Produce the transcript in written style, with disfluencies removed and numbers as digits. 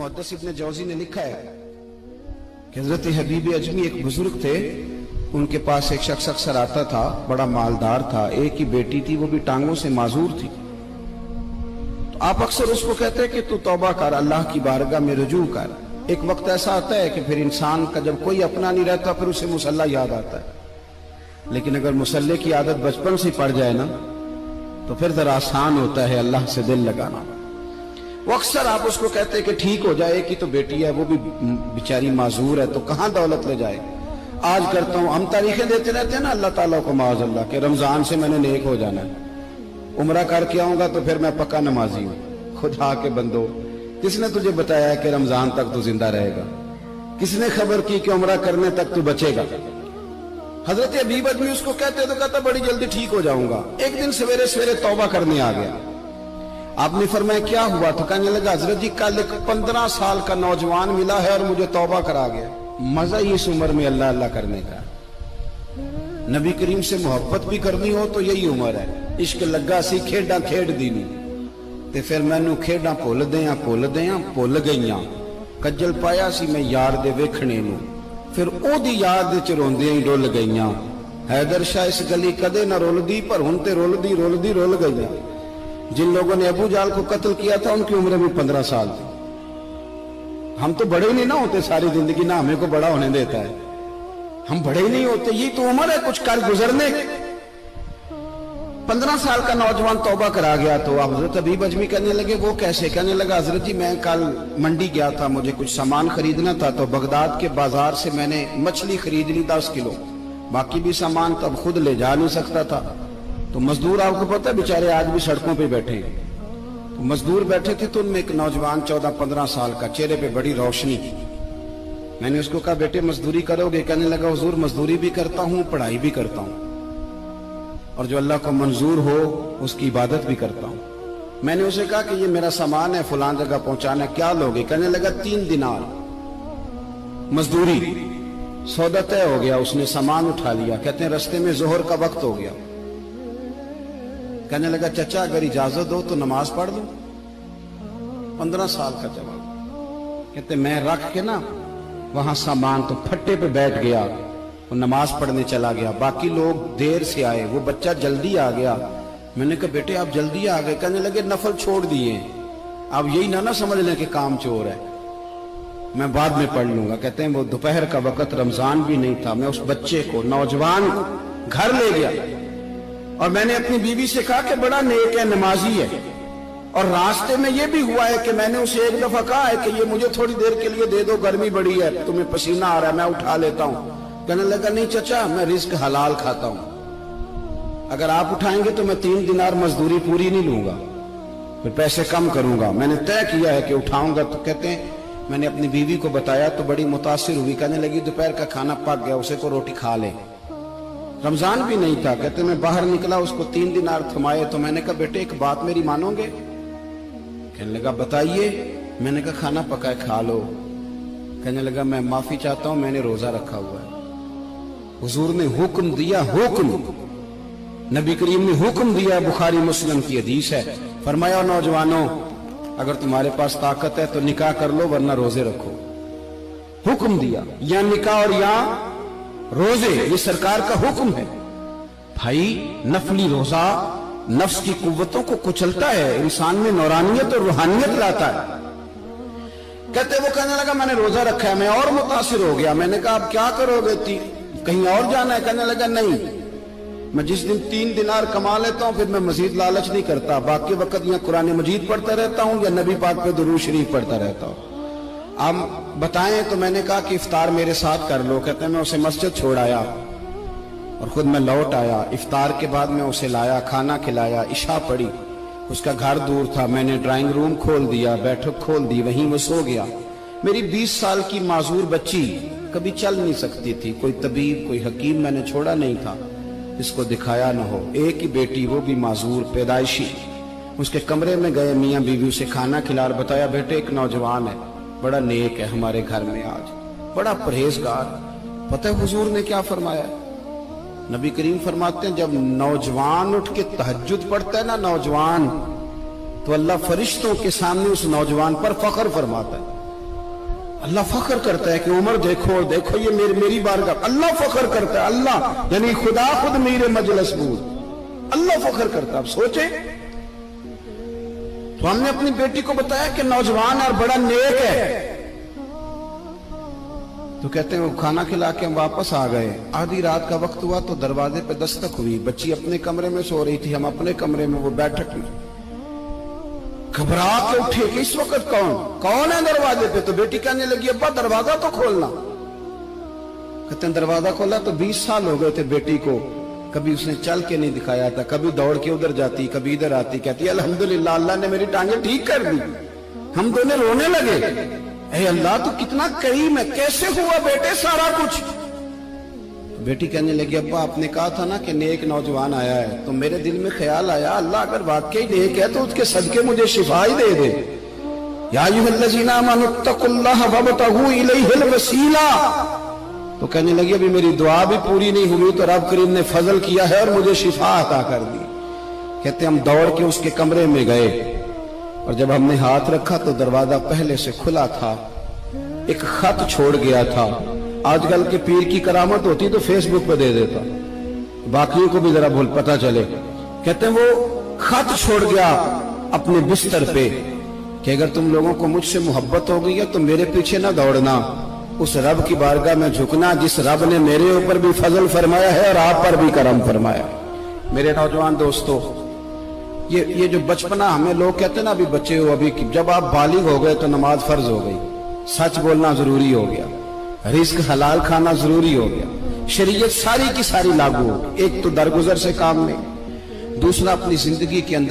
मुहद्दिस इब्न जौज़ी ने लिखा है कि हज़रत हबीब अजमी एक बुजुर्ग थे, उनके पास एक शख्स अक्सर आता था, बड़ा मालदार था, एक ही बेटी थी, वो भी टांगों से माजूर थी। तो आप अक्सर उसको कहते हैं कि तू तौबा कर, अल्लाह की बारगाह में रुजू कर। एक वक्त ऐसा आता है कि फिर इंसान का जब कोई अपना नहीं रहता फिर उसे मुसल्ला याद आता है, लेकिन अगर मुसल्ले की आदत बचपन से पड़ जाए ना तो फिर जरा आसान होता है अल्लाह से दिल लगाना। वो अक्सर आप उसको कहते हैं कि ठीक हो जाए, कि तो बेटी है, वो भी बेचारी माजूर है, तो कहां दौलत ले जाए। आज करता हूं, हम तारीखें देते रहते हैं ना अल्लाह ताला को माज़ अल्लाह के रमजान से मैंने नेक हो जाना है, उम्रा करके आऊंगा तो फिर मैं पक्का नमाजी हूं। खुदा के बंदो, किसने तुझे बताया कि रमजान तक तू जिंदा रहेगा? किसने खबर की कि उम्रा करने तक तू बचेगा? हजरत हबीब अजमी उसको कहते तो कहता बड़ी जल्दी ठीक हो जाऊंगा। एक दिन सवेरे सवेरे तौबा करने आ गया। आपने फरमाया क्या हुआ? तो कहने लगा हजरत जी कल एक 15 साल का नौजवान मिला है और मुझे तौबा करा गया। मजा ही इस उम्र में अल्लाह अल्लाह करने का। नबी करीम से मोहब्बत भी करनी हो तो यही उम्र है। इश्क लगा सी खेडा खेड दी नहीं, ते फिर मैनू खेडा भुल गईयां। कज्जल पाया सी मैं यार दे वेखणे नू, फिर ओदी याद च रोंदियां ही रुल गईयां। हैदर शाह इस गली कदे ना रुलदी, पर हुण ते रुलदी रुल गईयां। जिन लोगों ने अबू जाल को कत्ल किया था उनकी उम्र भी 15 साल थी। हम तो बड़े ही नहीं ना होते सारी जिंदगी, ना हमें को बड़ा होने देता है, हम बड़े ही नहीं होते। ये तो उम्र है कुछ कर गुजरने। 15 साल का नौजवान तौबा करा गया। तो हजरत हबीब अजमी कहने लगे वो कैसे? कहने लगा हजरत जी मैं कल मंडी गया था, मुझे कुछ सामान खरीदना था, तो बगदाद के बाजार से मैंने मछली खरीद ली 10 किलो, बाकी भी सामान तब खुद ले जा नहीं सकता था। तो मजदूर आपको पता है बेचारे आज भी सड़कों पे बैठे हैं। तो मजदूर बैठे थे तो उनमें एक नौजवान 14-15 साल का, चेहरे पे बड़ी रोशनी। मैंने उसको कहा बेटे मजदूरी करोगे? कहने लगा हुजूर मजदूरी भी करता हूँ, पढ़ाई भी करता हूँ, और जो अल्लाह को मंजूर हो उसकी इबादत भी करता हूँ। मैंने उसे कहा कि ये मेरा सामान है, फलां जगह पहुंचाना, क्या लोगे? कहने लगा 3 दिनार मजदूरी। सौदा तय हो गया, उसने सामान उठा लिया। कहते हैं रस्ते में जोहर का वक्त हो गया। कहने लगा चचा अगर इजाजत दो तो नमाज पढ़ लूं। 15 साल का जवाब। कहते मैं रख के ना वहां सामान तो फट्टे पे बैठ गया, वो नमाज पढ़ने चला गया। बाकी लोग देर से आए, वो बच्चा जल्दी आ गया। मैंने कहा बेटे आप जल्दी आ गए? कहने लगे नफल छोड़ दिए, आप यही ना समझ लें कि काम चोर है, मैं बाद में पढ़ लूंगा। कहते हैं वो दोपहर का वक्त, रमजान भी नहीं था, मैं उस बच्चे को, नौजवान को घर ले गया और मैंने अपनी बीवी से कहा कि बड़ा नेक है, नमाजी है। और रास्ते में ये भी हुआ है कि मैंने उसे एक दफा कहा है कि ये मुझे थोड़ी देर के लिए दे दो, गर्मी बड़ी है, तुम्हें पसीना आ रहा है, मैं उठा लेता हूं। कहने लगा नहीं चचा मैं रिस्क हलाल खाता हूं, अगर आप उठाएंगे तो मैं 3 दिनार मजदूरी पूरी नहीं लूंगा, फिर पैसे कम करूंगा, मैंने तय किया है कि उठाऊंगा। तो कहते हैं मैंने अपनी बीवी को बताया तो बड़ी मुतासिर हुई। कहने लगी दोपहर का खाना पक गया, उसे को रोटी खा ले। रमजान भी नहीं था। कहते मैं बाहर निकला, उसको 3 दिनार थमाए। तो मैंने कहा बेटे एक बात मेरी मानोगे? कहने लगा बताइए। मैंने कहा खाना पकाए खा लो। कहने लगा मैं माफी चाहता हूं, मैंने रोजा रखा हुआ है। हुजूर ने हुक्म दिया, हुक्म, नबी करीम ने हुक्म दिया, बुखारी मुस्लिम की हदीस है। फरमाया नौजवानों अगर तुम्हारे पास ताकत है तो निकाह कर लो, वरना रोजे रखो। हुक्म दिया, या निकाह और या रोजे, ये सरकार का हुक्म है। भाई नफली रोजा नफ्स की कुव्वतों को कुचलता है, इंसान में नौरानियत और रूहानियत लाता है। कहते वो कहने लगा मैंने रोजा रखा है। मैं और मुतासिर हो गया। मैंने कहा आप क्या करोगे? कहीं और जाना है? कहने लगा नहीं, मैं जिस दिन 3 दिनार कमा लेता हूं फिर मैं मजीद लालच नहीं करता, बाकी वक्त या कुरान मजीद पढ़ता रहता हूं या नबी पाक पे दुरूद शरीफ पढ़ता रहता हूं। आप बताएं? तो मैंने कहा कि इफ्तार मेरे साथ कर लो। कहते हैं मैं उसे मस्जिद छोड़ आया और खुद मैं लौट आया। इफ्तार के बाद मैं उसे लाया, खाना खिलाया, इशा पढ़ी। उसका घर दूर था, मैंने ड्राइंग रूम खोल दिया, बैठक खोल दी, वहीं वो सो गया। मेरी 20 साल की माजूर बच्ची कभी चल नहीं सकती थी, कोई तबीब कोई हकीम मैंने छोड़ा नहीं था इसको दिखाया न हो। एक ही बेटी, वो भी माजूर पैदाइशी। उसके कमरे में गए, मियाँ बीवी उसे खाना खिला, बताया बेटे एक नौजवान है, बड़ा नेक है हमारे घर में आज, बड़ा परहेजगार। पता है हुजूर ने क्या फरमाया? नबी करीम फरमाते हैं जब नौजवान उठ के तहज्जुद पढ़ता है ना नौजवान, तो अल्लाह फरिश्तों के सामने उस नौजवान पर फख्र फरमाता है। अल्लाह फख्र करता है कि उमर देखो देखो ये मेरी बारगाह, अल्लाह फख्र करता है, अल्लाह यानी खुदा खुद मेरे मजलिस बूद अल्लाह फख्र करता है। आप सोचे, तो हमने अपनी बेटी को बताया कि नौजवान और बड़ा नेक है, तो कहते हैं वो खाना खिला के हम वापस आ गए। आधी रात का वक्त हुआ तो दरवाजे पे दस्तक हुई, बच्ची अपने कमरे में सो रही थी, हम अपने कमरे में, वो बैठक में। घबरा के उठे कि इस वक्त कौन है दरवाजे पे? तो बेटी कहने लगी अब्बा दरवाजा तो खोलना। कहते हैं दरवाजा खोला तो 20 साल हो गए थे बेटी को, कभी उसने चल के नहीं दिखाया था, कभी दौड़ के उधर जाती, कभी इधर आती, कहती अल्हम्दुलिल्लाह अल्लाह ने मेरी टांगे ठीक कर दी। हम दोनों रोने लगे, ऐ अल्लाह तू कितना करीम है, कैसे हुआ बेटे सारा कुछ? बेटी कहने लगी अब्बा आपने कहा था ना कि नेक नौजवान आया है, तो मेरे दिल में ख्याल आया अल्लाह अगर वाकई नेक है तो उसके सदके मुझे शिफा ही दे दे। या अय्युहल्लज़ीना आमनुत्तकुल्लाह वब्तगू इलैहिल वसीला। तो कहने लगी अभी मेरी दुआ भी पूरी नहीं हुई तो रब करीम ने फजल किया है और मुझे शिफा अता कर दी। कहते हम दौड़ के उसके कमरे में गए और जब हमने हाथ रखा तो दरवाजा पहले से खुला था, एक खत छोड़ गया था। आजकल के पीर की करामत होती तो फेसबुक पे दे देता, बाकियों को भी जरा भूल पता चले। कहते हैं वो खत छोड़ गया अपने बिस्तर पे कि अगर तुम लोगों को मुझसे मोहब्बत हो गई है तो मेरे पीछे ना दौड़ना, उस रब की बारगाह में झुकना जिस रब ने मेरे ऊपर भी फजल फरमाया है और आप पर भी करम फरमाया। मेरे नौजवान दोस्तों, ये जो बचपना हमें लोग कहते हैं ना अभी बच्चे हो, अभी जब आप बालिग हो गए तो नमाज फर्ज हो गई, सच बोलना जरूरी हो गया, रिस्क हलाल खाना जरूरी हो गया, शरीयत सारी की सारी लागू हो गई। एक तो दरगुजर से काम नहीं, दूसरा अपनी जिंदगी के अंदर